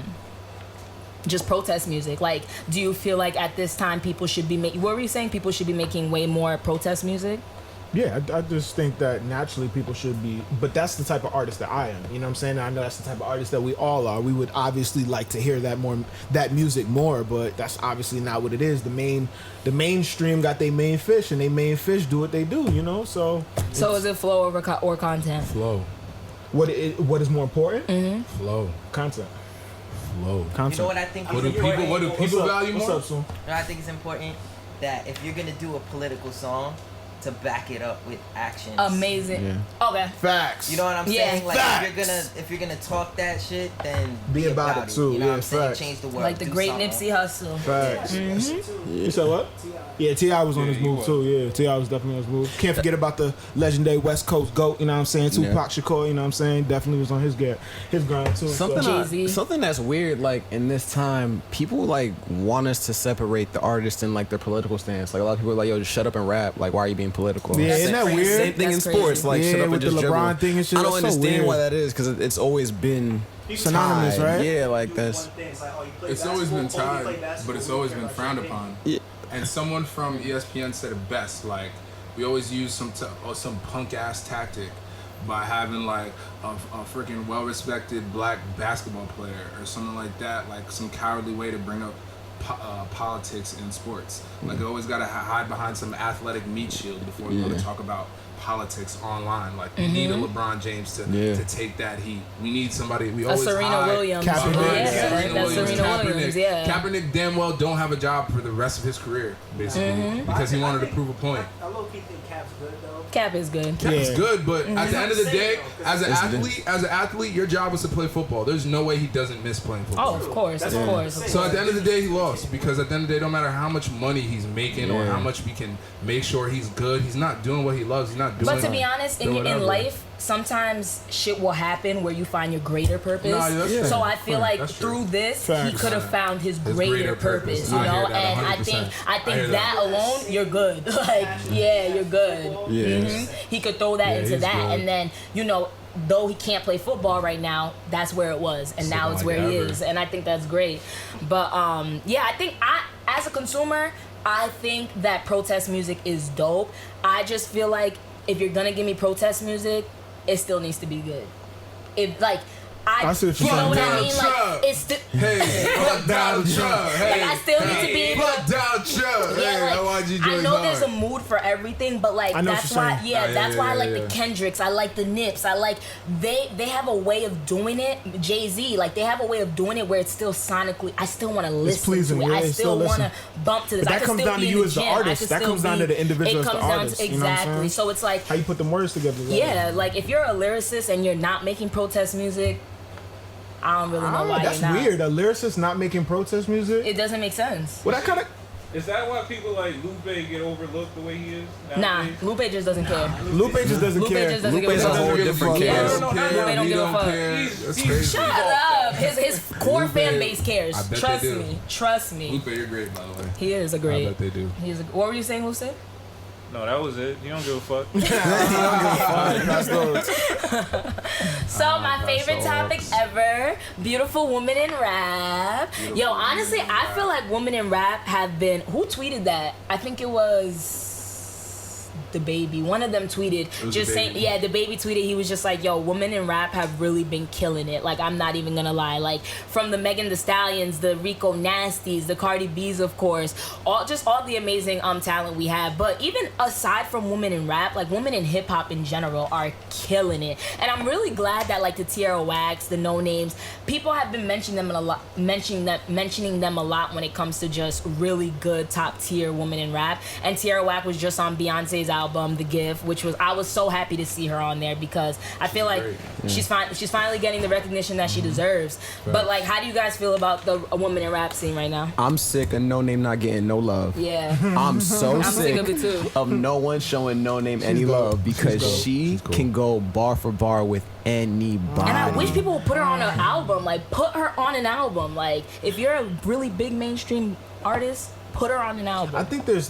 just protest music. Like, do you feel like at this time people should be what were you saying? People should be making way more protest music? Yeah, I just think that naturally people should be, but that's the type of artist that I am. You know what I'm saying? I know that's the type of artist that we all are. We would obviously like to hear that music more, but that's obviously not what it is. The mainstream got their main fish, and they main fish do what they do. You know, so is it flow or content? Flow. What is more important? Mm-hmm. Flow. Content. Flow. Content. You know what I think What do people value more? What's up, Sue? You know, I think it's important that if you're gonna do a political song, to back it up with actions. Amazing. Yeah. Okay. Facts. You know what I'm saying? Like facts. if you're gonna talk that shit, then be about it too. You know what I'm saying? Facts. Change the world. Like the great Nipsey Hussle. Facts. You said what? Yeah, T.I. was on his move too. Yeah, T.I. was definitely on his move. Can't forget about the legendary West Coast GOAT. You know what I'm saying? Tupac Shakur. You know what I'm saying? Definitely was on his grind too. Something that's weird. Like in this time, people like want us to separate the artist and like their political stance. Like a lot of people are like, yo, just shut up and rap. Like, why are you being political? Yeah, isn't that weird? Same thing That's in sports. crazy. Like, shut up with and just the LeBron dribble. thing and shit. I don't That's so understand weird. why that is because it's always been synonymous, tied. right? Yeah, like that's. It's always been tied, but it's always been frowned upon. Yeah. And someone from ESPN said it best, like, we always use some punk ass tactic by having like a freaking well-respected black basketball player or something like that, like some cowardly way to bring up politics in sports. Like you always gotta hide behind some athletic meat shield before you go to talk about politics online. Like we need a LeBron James to take that heat. We need somebody. We always Serena Williams. Kaepernick. Williams. Yeah. Kaepernick damn well don't have a job for the rest of his career, basically, because he wanted to prove a point. I low-key think Cap's good though. Cap is good. Cap is good, but at the end of the day, as an athlete, your job is to play football. There's no way he doesn't miss playing football. Oh, of course. So at the end of the day, he lost, because at the end of the day, no matter how much money he's making or how much we can make sure he's good, he's not doing what he loves. He's not doing. But to be honest, in life, sometimes shit will happen where you find your greater purpose. So I feel like through this, he could have found his greater purpose, you know. And I think that alone, you're good. Like, you're good. He could throw that into that, good. And then, you know, though he can't play football right now, that's where it was, and now it's where he is, and I think that's great. But I think as a consumer, I think that protest music is dope. I just feel like if you're gonna give me protest music, it still needs to be good. I see what you're saying. You know what I mean? Like, it's still. Fuck Donald Trump. Like, I still need to be able to. Fuck Donald Trump. I know there's a mood for everything, but like that's why. That's why I like the Kendricks. I like the Nips. I like they have a way of doing it. Jay-Z, like they have a way of doing it where it's still sonically. I still want to listen to it. I still want to bump to this. But that comes down to you as the artist. That comes down to the individual as the artist. Exactly. So it's like how you put the words together. Yeah, like if you're a lyricist and you're not making protest music, I don't really know why. That's weird. A lyricist not making protest music? It doesn't make sense. Well, that kind of. Is that why people like Lupe get overlooked the way he is? Nah, Lupe just doesn't care. Lupe just doesn't care. Lupe's a whole different case. Lupe don't give a fuck. Shut up. His core fan base cares. Trust me. Lupe, you're great, by the way. He is a great. I bet they do. What were you saying, Lupe? No, that was it. You don't give a fuck. So my favorite topic ever, beautiful women in rap. Yo, honestly, I feel like women in rap have been. Who tweeted that? I think it was the baby. One of them tweeted just saying, the baby tweeted. He was just like, yo, women in rap have really been killing it. Like, I'm not even gonna lie. Like, from the Megan Thee Stallions, the Rico Nasties, the Cardi B's, of course, all the amazing talent we have. But even aside from women in rap, like women in hip hop in general are killing it. And I'm really glad that like the Tierra Whacks, the No Names, people have been mentioning them a lot when it comes to just really good top tier women in rap. And Tierra Whack was just on Beyonce's album The Gift, which was, I was so happy to see her on there because I feel like she's finally getting the recognition that she deserves. Right. But like, how do you guys feel about the woman in rap scene right now? I'm sick of No Name not getting no love. Yeah. I'm so sick of it too. Of no one showing No Name any love because she can go bar for bar with anybody. And I wish people would put her on an album. Like, put her on an album. Like, if you're a really big mainstream artist, put her on an album. I think there's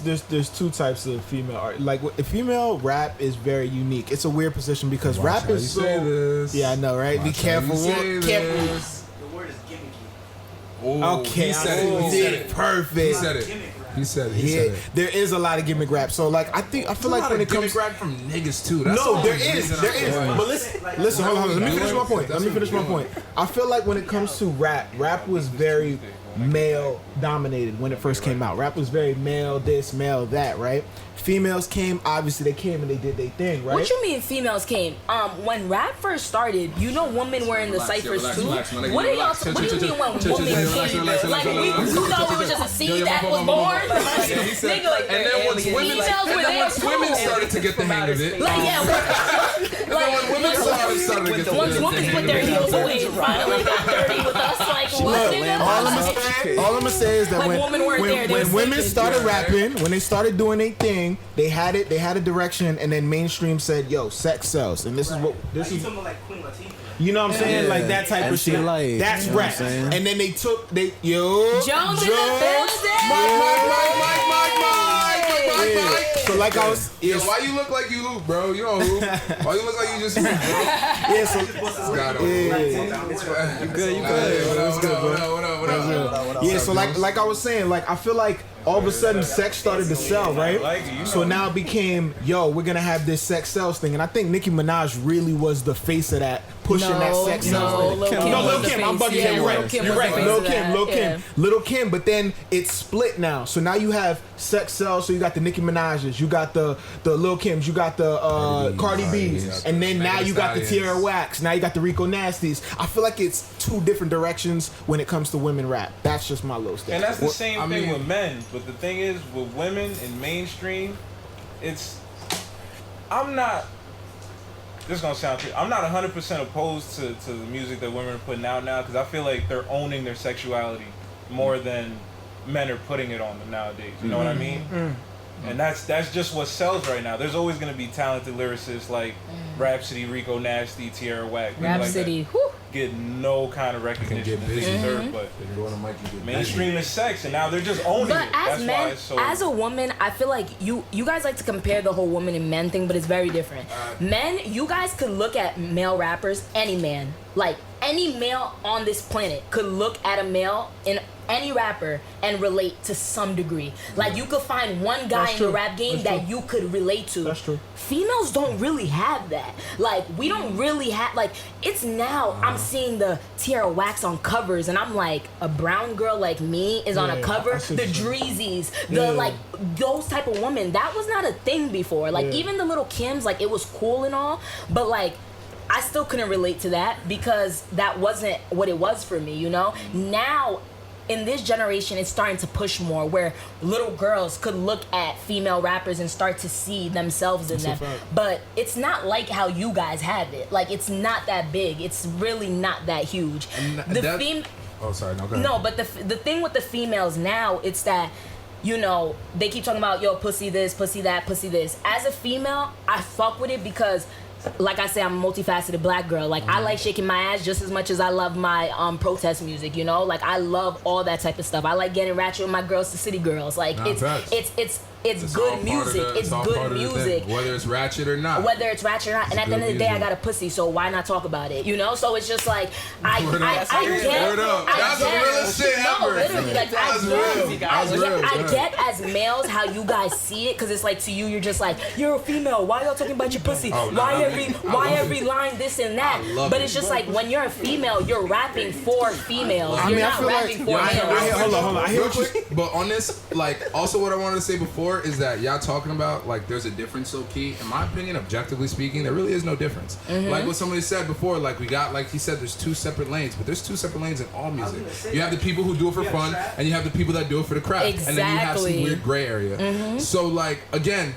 two types of female art. Like, female rap is very unique. It's a weird position because rap is so. Yeah, I know, right? Be careful. Careful. The word is gimmicky. Okay, he said it. Perfect. He said it. There is a lot of gimmick rap. So like, I feel like when it comes gimmick rap from niggas too. There is. But listen, hold on. Let me finish my point. I feel like when it comes to rap was very male dominated when it first came out. Rap was very male this, male that, right? Females came, obviously they came and they did their thing, right? What you mean females came? When rap first started, you know women were in the ciphers too. What do you mean when women came? Like, you thought we were just a seed that was born? And then once women started to get the hang of it. Once women put their heels away, finally got dirty with us. Like, what, nigga? All I'm gonna say is that when women started rapping, when they started doing their thing, they had a direction, and then mainstream said, "Yo, sex sells," and this is what this is. Like Queen Latifah. You know what I'm saying? Like that type of shit. Like, that's you know rap. And then they Jones in the building. Mike. So like I was, why you look like you hoop, bro? You don't hoop. Why you look like you just hoop, bro? You good. What up? up? What up? Yeah, so like I was saying, like I feel like all of a sudden sex started to sell, right? So now it became, yo, we're gonna have this sex sells thing, and I think Nicki Minaj really was the face of that, pushing that sex sells thing. Lil' Kim, I'm bugging you. You're right. Lil' Kim, but then it's split now. So now you have sex sells. So you got the Nicki Minaj's, you got the Lil' Kims, you got the Cardi B's, and then now you got the Tierra Whacks. Now you got the Rico Nasties. I feel like it's two different directions when it comes to women rap. That's just my little statement. And that's the same thing with men. But the thing is, with women in mainstream, I'm not 100% opposed to the music that women are putting out now, because I feel like they're owning their sexuality more than men are putting it on them nowadays. You know what I mean? And that's just what sells right now. There's always going to be talented lyricists like Rhapsody, Rico Nasty, Tierra Whack. Rhapsody, like get no kind of recognition they deserve, but mainstream is sex, and now they're just owning it. As men, as a woman, I feel like you guys like to compare the whole woman and men thing, but it's very different. Men, you guys could look at male rappers, any man, like any male on this planet could look at a male in any rapper and relate to some degree. Like you could find one guy in the rap game that you could relate to. That's true. Females don't really have that. Like we don't really have, like it's now I'm seeing the Tierra Whacks on covers and I'm like, a brown girl like me is on a cover. The Dreezys, the like those type of women. That was not a thing before. Like even the little Kims, like it was cool and all, but like I still couldn't relate to that because that wasn't what it was for me, you know? Now in this generation, it's starting to push more where little girls could look at female rappers and start to see themselves in them. But it's not like how you guys have it. Like, it's not that big. It's really not that huge. Oh, sorry. No, go ahead. No, but the thing with the females now, it's that, you know, they keep talking about, yo, pussy this, pussy that, pussy this. As a female, I fuck with it because, like I say, I'm a multifaceted black girl. Like I like shaking my ass just as much as I love my protest music, you know? Like I love all that type of stuff. I like getting ratchet with my girls to city girls. Like it's good music. It's good music. Whether it's ratchet or not. And at the end of the day, I got a pussy, so why not talk about it? You know? So it's just like I get as males how you guys see it, because it's like to you, you're just like, you're a female. Why y'all talking about your pussy? Why every line this and that? But it's just like when you're a female, you're rapping for females. You're not rapping for males. Hold on. I hear what you. But on this, like, also what I wanted to say before is that y'all talking about like there's a difference, so key. In my opinion, objectively speaking, there really is no difference. Like what somebody said before, like we got, like he said, there's two separate lanes, but there's two separate lanes in all music. You have the people who do it for fun, and you have the people that do it for the craft, and then you have some weird gray area. So like again,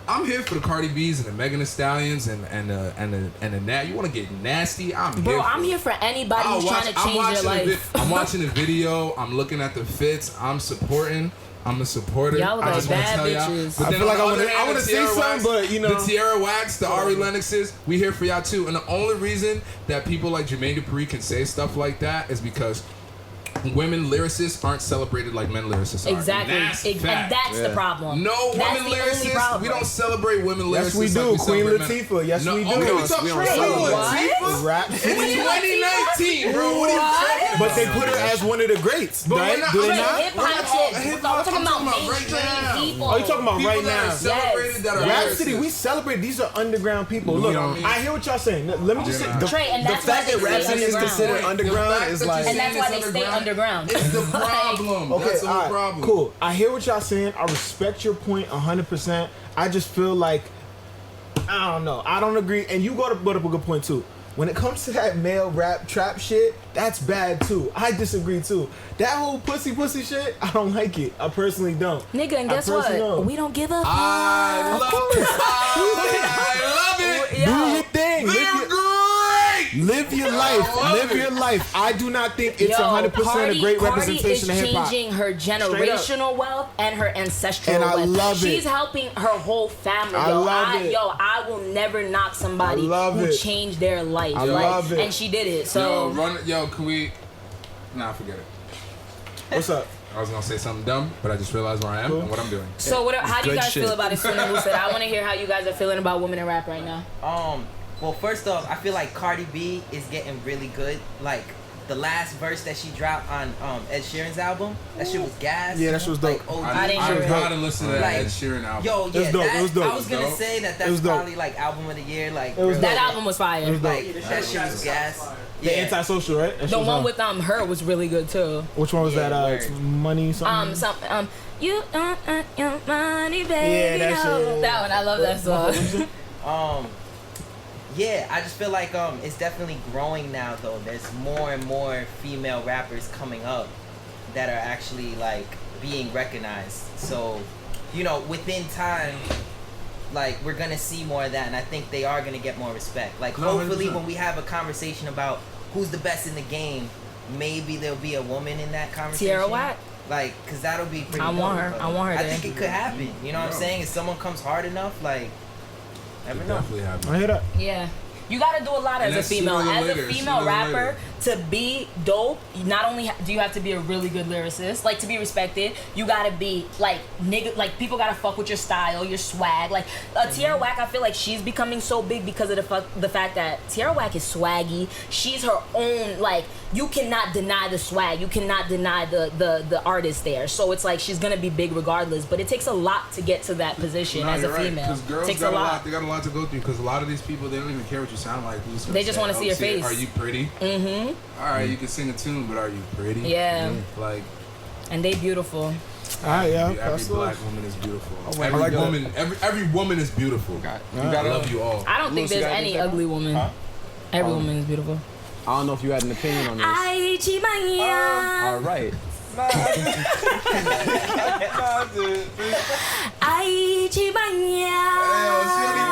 I'm here for the Cardi B's and the Megan Thee Stallions and the Nat. You want to get nasty? I'm here for anybody who's trying to change their life. I'm watching the video. I'm looking at the fits. I'm supporting. I'm a supporter. Y'all look like bad bitches. But I feel like I want to say something, but you know, the Tierra Whacks, the Ari Lennoxes, we here for y'all too. And the only reason that people like Jermaine Dupri can say stuff like that is because women lyricists aren't celebrated like men lyricists are. Exactly. And that's the problem. No women lyricists. We don't celebrate women lyricists. Yes, we do. Queen Latifah. Yes, we do. Okay, we talk Latifah. Rap. It's 2019, bro. What are you talking about? But they put her as one of the greats, right? Do they not? We're talking about mainstream people. Oh, you talking about right now? Celebrated that are Rhapsody, we celebrate. These are underground people. Look, I hear what y'all saying. Let me just say, the fact that Rhapsody is considered underground is like, and that's why they stay underground. It's the problem. Okay, that's the whole problem. Cool. I hear what y'all saying. I respect your point 100%. I just feel like, I don't know. I don't agree. And you brought up a good point too. When it comes to that male rap trap shit, that's bad too. I disagree too. That whole pussy shit, I don't like it. I personally don't. Nigga, and guess what? Don't. We don't give a fuck. I love it. Do your thing. Live your life. Live your life. I do not think it's 100% a great representation of hip hop. Cardi is changing her generational wealth and her ancestral wealth. And I love it. She's helping her whole family. I will never knock somebody who changed their life. I love it. And she did it. So can we? Nah, forget it. What's up? I was gonna say something dumb, but I just realized where I am and what I'm doing. So how do you guys feel about it? I want to hear how you guys are feeling about women in rap right now. Well, first off, I feel like Cardi B is getting really good. Like, the last verse that she dropped on Ed Sheeran's album, that shit was gas. Yeah, that shit was dope. Like, OD. I didn't hear it. I gotta listen to that Like, Ed Sheeran album. Yo, yeah, It was dope. that, It was dope. I was gonna say It that's was dope. probably like album of the year. Like, It was real- That album was fire. Like, Yeah, that shit was gas. The Antisocial, right? That The shit was one on. with her was really good too. Which one was Yeah, that? word. Money something. You your money, baby. Yeah, that shit. That one, I love that song. Yeah, I just feel like it's definitely growing now though. There's more and more female rappers coming up that are actually like being recognized. So, you know, within time, like we're gonna see more of that, and I think they are gonna get more respect. Like No, hopefully 100%. when we have a conversation about who's the best in the game, maybe there'll be a woman in that conversation. Tierra Whack. Like, cause that'll be pretty I want dope, her. but I want her I there. think it could happen. You know what I'm saying? If someone comes hard enough, like, never know. Definitely happened. I hear that. Yeah. You gotta do a lot And as a that's female. sooner than As a later, female sooner than rapper, later. to be dope, not only do you have to be a really good lyricist, like to be respected, you gotta be like nigga, like people gotta fuck with your style, your swag. Like Tierra Whack, I feel like she's becoming so big because of the fact that Tierra Whack is swaggy. She's her own, like you cannot deny the swag, you cannot deny the artist there. So it's like she's gonna be big regardless. But it takes a lot to get to that position No, as a you're right, female. 'cause girls Takes got a lot. They got a lot to go through because a lot of these people, they don't even care what you sound like. They just wanna see your face. Are you pretty? Mm-hmm. All right, you can sing a tune, but are you pretty? Yeah. Like And they beautiful. All right, yeah. every black woman is beautiful. I Every like that. woman, every woman is beautiful. I love you all. I don't think there's any ugly woman. Every woman is beautiful. I don't know if you had an opinion on this. Ay, chimaya. All right. Ay, chimaya.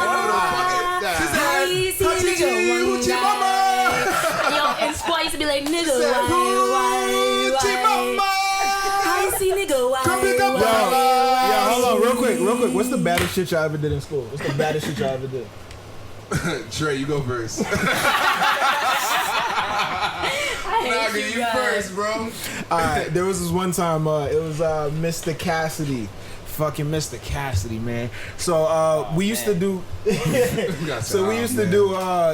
Yo, and Splice be like, nigga, why? I see nigga, why? Yeah, hold on, real quick. What's the baddest shit y'all ever did in school? What's the baddest shit y'all ever did? Trey, you go first. I hate you guys. first, bro. Alright, there was this one time, it was Mr. Cassidy. Fucking Mr. Cassidy, man. So we used to do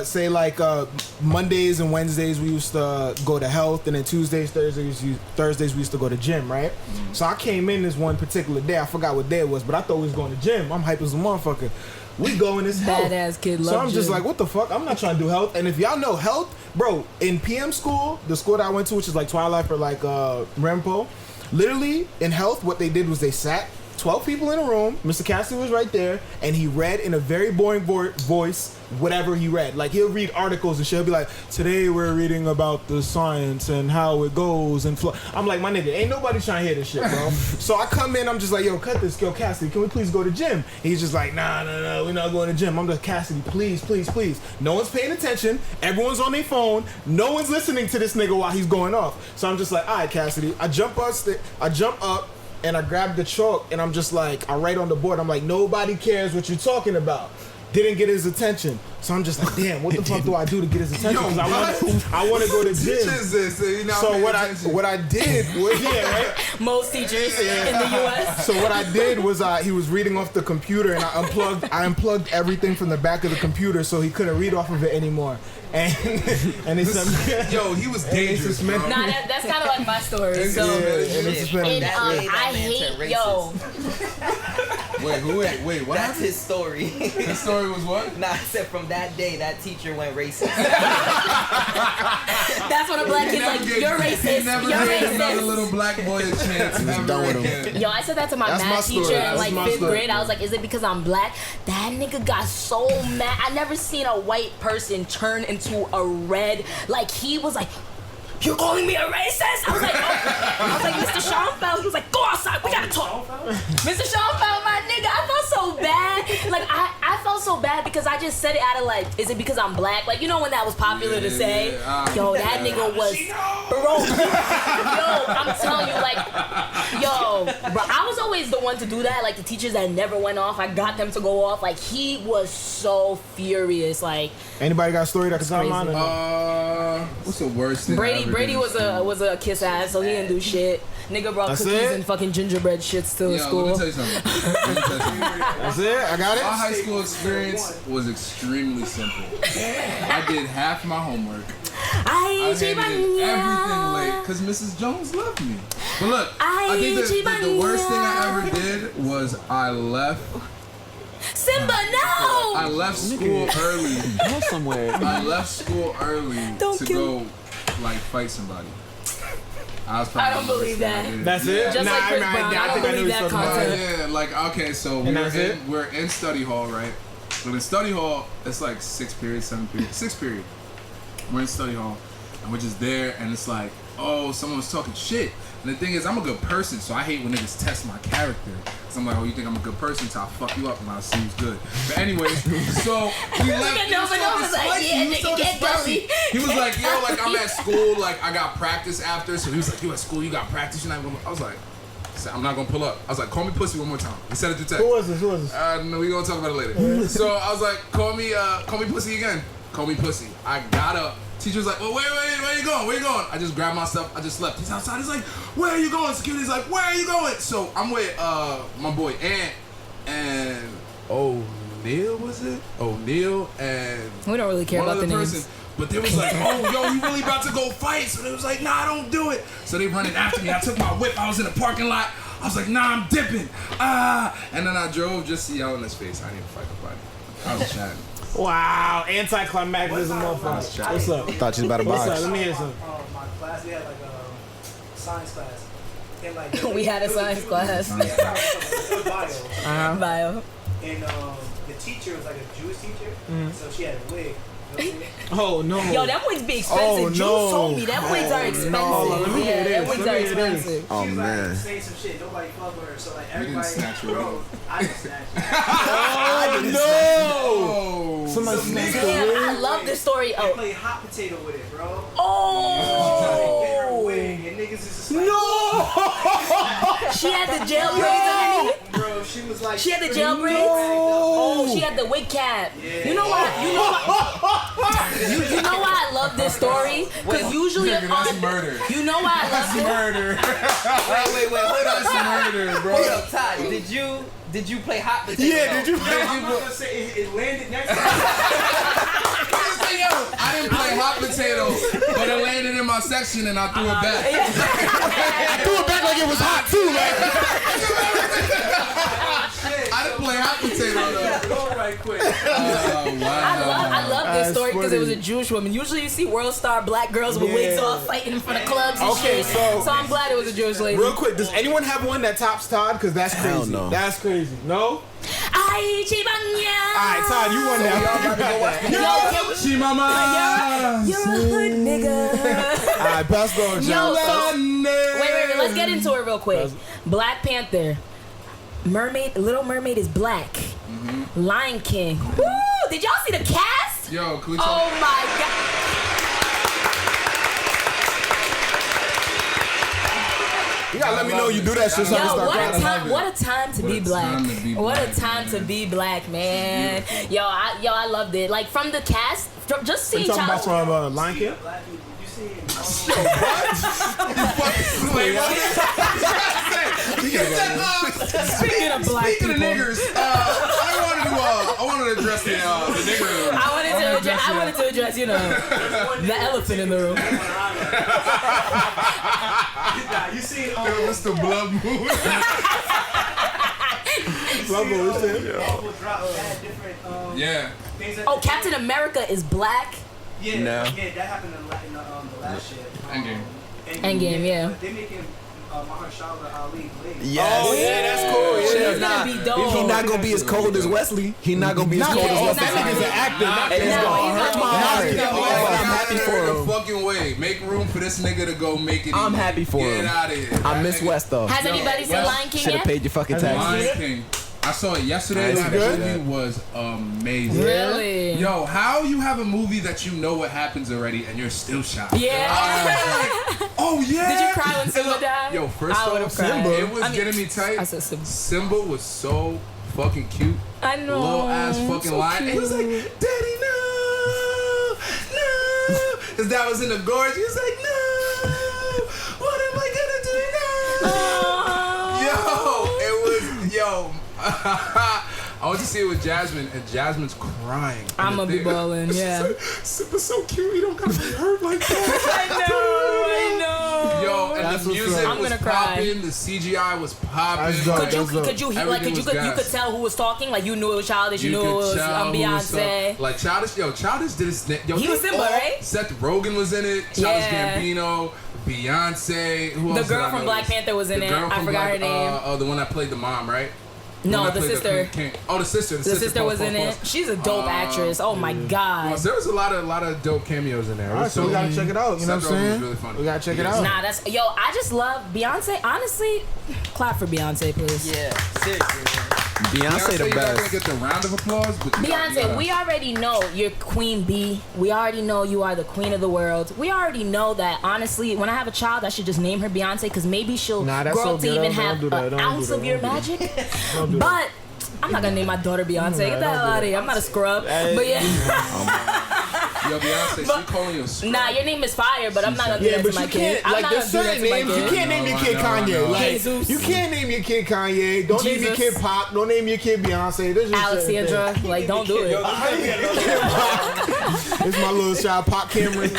say like Mondays and Wednesdays we used to go to health, and then Thursdays we used to go to gym, right? So I came in this one particular day, I forgot what day it was, but I thought we was going to gym. I'm hype as a motherfucker. We go in this health. Badass kid, So love I'm just gym. like, what the fuck? I'm not trying to do health. And if y'all know health, bro, in PM school, the school that I went to, which is like Twilight for like Rempo, literally in health, what they did was they sat 12 people in a room. Mr. Cassidy was right there, and he read in a very boring voice whatever he read. Like he'll read articles and shit. He'll be like, today we're reading about the science and how it goes and I'm like, my nigga, ain't nobody trying to hear this shit, bro. So I come in, I'm just like, yo, cut this, yo, Cassidy, can we please go to gym? And he's just like, nah, we're not going to gym. I'm like, Cassidy, please. No one's paying attention. Everyone's on their phone. No one's listening to this nigga while he's going off. So I'm just like, all right, Cassidy. I jump up. And I grab the chalk and I'm just like, I write on the board. I'm like, nobody cares what you're talking about. Didn't get his attention. So I'm just like, damn, what the fuck do I do to get his attention? Because I want to go to gym. So what I did was, yeah, right? Most teachers in the U.S. So what I did was he was reading off the computer, and I unplugged everything from the back of the computer so he couldn't read off of it anymore. And it's yo, he was dangerous, bro. Nah, that's kind of like my story. So, and I hate yo. Wait, what? That's his story. His story was what? Nah, I said from that day, that teacher went racist. That's when a black kid's like, you're racist. You're racist. Another little black boy a chance. Yo, I said that to my math teacher in like 5th grade. I was like, is it because I'm black? That nigga got so mad. I never seen a white person turn into a red. Like he was like, you're calling me a racist? I was like, Mr. Schoenfeld. He was like, go outside, we gotta talk. Mr. Schoenfeld, my nigga, I felt so bad. Like I felt so bad because I just said it out of like, is it because I'm black? Like, you know when that was popular to say? Yo, that nigga was, bro. Yo, I'm telling you, like, yo, bro, I was always the one to do that. Like the teachers that never went off, I got them to go off. Like he was so furious. Like, anybody got a story that can tell mine? What's the worst thing? Brady was a kiss ass, so he didn't do shit. Nigga brought cookies and fucking gingerbread shits to school. Let me tell you something. That's it? I got it? My high school experience was extremely simple. I did half my homework. I handed everything late because Mrs. Jones loved me. But look, I think the worst thing I ever did was I left. Simba, no! I left school early. Go somewhere. I left school early to go like fight somebody. I don't believe that. That's it? Just like Chris Brown, I don't believe that concept. Yeah, like, okay, so we're in study hall, right? But in study hall, it's like 6th period, 7th period, 6th period. We're in study hall, and we're just there, and it's like, oh, someone's talking shit. And the thing is, I'm a good person, so I hate when niggas test my character. So I'm like, oh, you think I'm a good person? So I'll fuck you up and I'll see who's good. But anyways, so we left. He was like, yo, like, I'm at school, like, I got practice after. So he was like, you at school, you got practice? You're not gonna... I was like, I'm not gonna pull up. I was like, call me pussy one more time. He said it through text. Who was this? No, we gonna talk about it later. So I was like, call me pussy again. Call me pussy. I got up. Teacher was like, well, wait, where you going? Where you going? I just grabbed my stuff. I just left. He's outside. He's like, where are you going? Security's like, where are you going? So I'm with my boy Ant and O'Neal, was it? O'Neal and we don't really care about the names. But they was like, oh, yo, you really about to go fight? So they was like, nah, don't do it. So they running after me. I took my whip. I was in the parking lot. I was like, nah, I'm dipping. And then I drove just to yell in his face. I didn't fight nobody. I was chatting. Wow, anticlimactic as a motherfucker. What's up? Thought you was about to box. What's up? Let me hear something. My class, we had like a science class. And like, we had a science class. Bio. And the teacher was like a Jewish teacher, so she had a wig. Oh no! Yo, that wigs be expensive. Oh, Jules no. told me that wigs are expensive. No. Yeah, that wigs are expensive. Oh she was man. like saying some shit. Nobody fucked with her, so like You didn't everybody. snatch her Bro, wig. I didn't snatch her. Oh no! Somebody Some snatched nigga- the wig. I love this story. They Oh, played hot potato with it, bro. oh! Get her wig, and niggas is just like, She had the jail braids underneath. bro. She was like, She had the jail braids. Oh, she had the wig cap. You know why? You know why I love this story? Because usually, That's murder. you know why I love this? Murder. Wait, hold on. That's murder, bro. Hold up, Todd. Did you play hot potato? Yeah, did you? I'm not gonna say it landed next to me. I didn't play hot potato, but it landed in my section and I threw it back. I threw it back like it was hot too, I didn't play hot potato though. Go right quick. I love this That's story because it was a funny. Jewish woman. Usually you see world star black girls with wigs off fighting in front of clubs and Okay, shit. so I'm glad it was a Jewish lady. real quick, does anyone have one that tops Todd? Because that's crazy. Hell no. That's crazy. No? Ay, chibanya. Alright, Todd, you won that. Yo, She mama. you're a hood nigga. Alright, best on Yo, so, Wait, wait, let's get into it real quick. Black Panther. Little Mermaid is black. Lion King. Woo! Did y'all see the cast? Yo, can we talk? Oh my god. You gotta let me know you do that shit so I can Yo, start what a crying. time! What a time to be black! time to be What black, a time to be black, man! Yo, I loved it. Like from the cast, from just You seeing talking about Child. from Lion King? Black people, you see him. Speaking of black Speaking of people, niggers, I wanted to address the nigger. I wanted to address, you know, the elephant in the room. Nah, you see Mr. Blood Moon. Marvel drop bad different Yeah. things that Oh, Captain America is black. Yeah, No. yeah, that happened in the last shit. Endgame. Endgame, yeah. But they making Mahershala Ali late. Yes. Oh yeah, that's cool. It's Yeah. gonna be dope. He not gonna be as cold as Wesley. He not gonna be as cold as he's Wesley. not That nigga's an actor. Not And he's No, gonna he's hurt not. my heart. He's not. I'm happy for No him. fucking way. Make room for this nigga to go make it. I'm easy. happy for Get him. out of here. I miss West though. Has anybody seen Lion King Should have yet? paid your fucking taxes. Lion King. I saw it yesterday. Is it That good? movie was amazing. Really? Yo, how you have a movie that you know what happens already and you're still shocked? Yeah. Oh yeah. Did you cry when Simba died? Yo, first I would've off, cried. it was I mean, getting me tight. I said Simba. Simba was so fucking cute. I know. Little ass fucking so lion. And he was like, cute. Daddy, no, no. His dad was in the gorge. He was like, no. What am I gonna do now? Oh. Yo, it was, yo. I went to see it with Jasmine, and Jasmine's crying. I'm gonna be balling, yeah. Simba's so cute. He don't gotta be hurt like that. I know. Yo, and That's the what's music up. I'm was gonna cry. popping, the CGI was popping. That's dope. Like, You could tell who was talking, like you knew it was Childish, you knew it was tell who was Beyonce. so- like Childish did his yo, He was Simba, right? Seth Rogen was in it. Childish Yeah. Gambino, Beyonce. Who else? The did girl I from know? Black Panther was in The it. girl I from forgot her name. Oh, the one that played the mom, right? No, one that the played sister. The sister. The sister was in it. She's a dope actress. Oh my god. There was a lot of dope cameos in there. All right, so we gotta check it out. You know what I'm Seth Rogen was saying? really funny. We gotta check it out. Nah, that's I just love Beyonce. Honestly, clap for Beyonce, please. Yeah, seriously. Beyonce the you're not gonna best. get the round of applause, but you Beyonce, gotta- we already know you're Queen Bee. We already know you are the queen of the world. We already know that, honestly, when I have a child, I should just name her Beyonce because maybe she'll Nah, that's grow so up to good. even Don't have do that. an Don't do ounce that. of your Don't do magic. Don't do But I'm not gonna name my daughter Beyonce. Get the hell out of here. I'm not a scrub. But yeah. Yo, Beyonce, she calling you a scrub. Nah, your name is fire, but I'm not gonna do Yeah, that but to my you kid. can't. I'm Like, not there's gonna do that certain to my names you kid. can't name your kid I know. Kanye. Like, Jesus. you can't name your kid Kanye. Don't name your Jesus. kid Pop. Don't name your kid Beyonce. There's just certain Alexandra, things. like don't do it. It's my little child, Pop Cameron.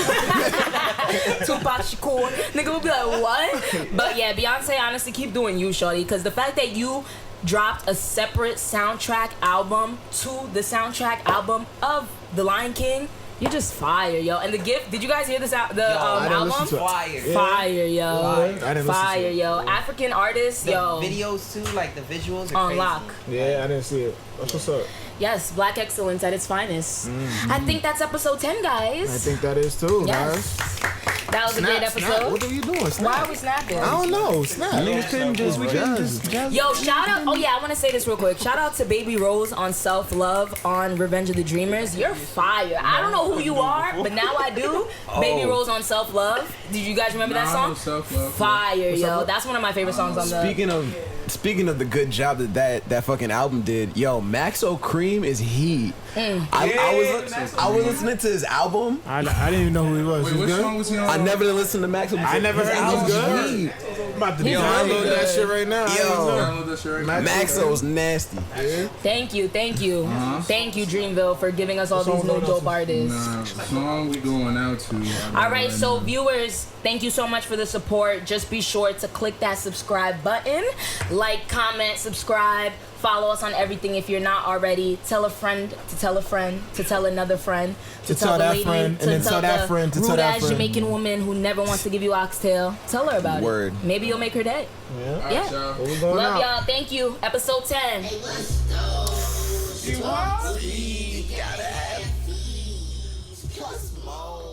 Tupac Shakur. Nigga would be like, what? But yeah, Beyonce, honestly, keep doing you, shorty. Because the fact that you dropped a separate soundtrack album to the soundtrack album of The Lion King, you're just fire, yo. And the gift, did you guys hear this I didn't album? listen to it. Fire. Fire, yo. I didn't listen to Fire, it. yo. African artists, The yo. videos too, like the visuals are On crazy. lock. Yeah, I didn't see it. That's what's up. Yes, black excellence at its finest. I think that's episode 10, guys. I think that is too, Yes. guys. That was a great Snap. episode. What are you doing? Snap. Why are we snapping? I don't know. Snap. Niggas couldn't just. Yo, shout out. Oh, yeah, I want to say this real quick. Shout out to Baby Rose on Self Love on Revenge of the Dreamers. You're fire. I don't know who you are, but now I do. Baby Rose on Self Love. Did you guys remember that Nah, I song? know Self-Love. Fire, yo. That's one of my favorite songs on the. Speaking of the good job that fucking album did, yo, Maxo Cream is heat. I was listening to his album. I didn't even know who he was. Wait, He which was song good? was he on? I never listened to Maxo. I never heard he was good. Heat. I'm about to He's download really that good. shit right now. Download that shit right now. Maxo's nasty. Thank you. Thank you, Dreamville, for giving us all these new dope artists. Nah, the song we going out to. All right, so viewers, thank you so much for the support. Just be sure to click that subscribe button, like, comment, subscribe, follow us on everything if you're not already. Tell a friend to tell a friend to tell another friend to tell the that lady friend, and to then tell tell that the friend to tell that rude-ass friend. Jamaican woman who never wants to give you oxtail. Tell her about Word. it. Maybe you'll make her day. Yeah. All right, Yeah. y'all. What we going Love out? y'all. Thank you. Episode 10. Gotta have these plus more.